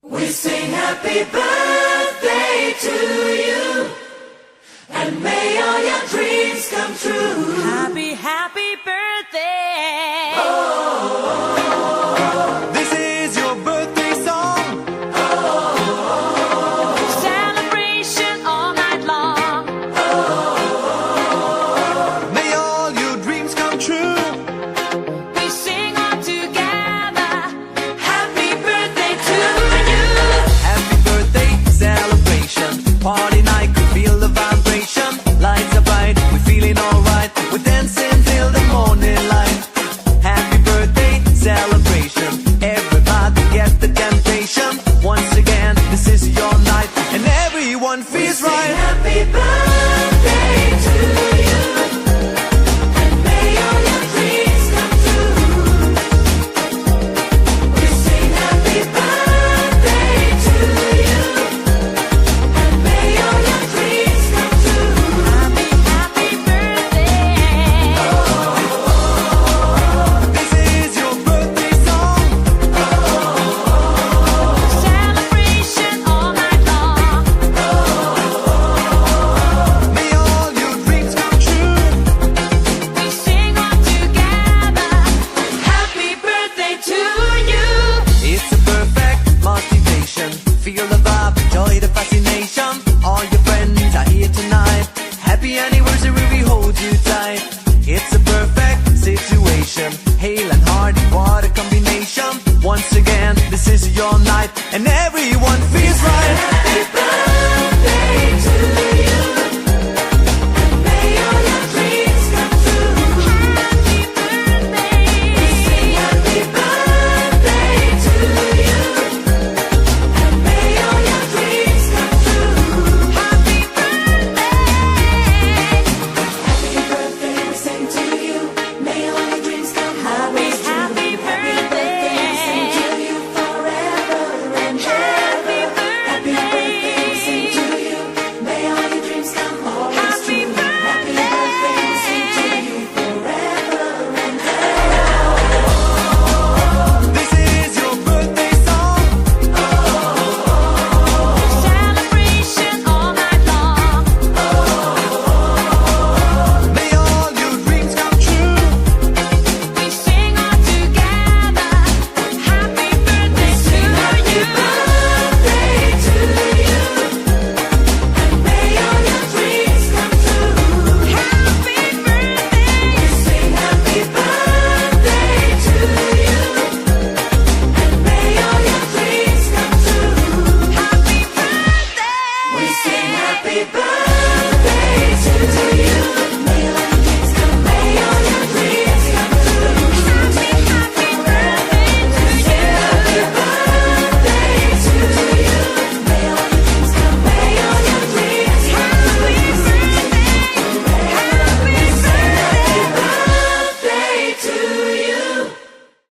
We sing happy birthday to you, and may all your dreams come true. Happy, happy birthday. This is your birthday song. Celebration all night long. May all your dreams come true. We sing all together. Happy birthday to you. Happy birthday celebration. Party night, could feel the vibration. Lights are bright, we're feeling alright. We're dancing till the morning light. Happy birthday celebration. Everybody get the temptation. Once again, this is your night, and everyone feels right. Happy birthday to you, and may all your dreams come true. We sing happy birthday to you, and may all your dreams come true. Happy, happy birthday. This is your birthday song. Celebration all night long. May all your dreams come true. We sing all together. Happy birthday to you. It's a perfect motivation. Feel the vibe, enjoy the fascination. All your friends are here tonight. Happy anniversary, we hold you tight. It's a perfect situation. Hale and Hardy, what a combination. Once again, this is your night, and everyone feels right.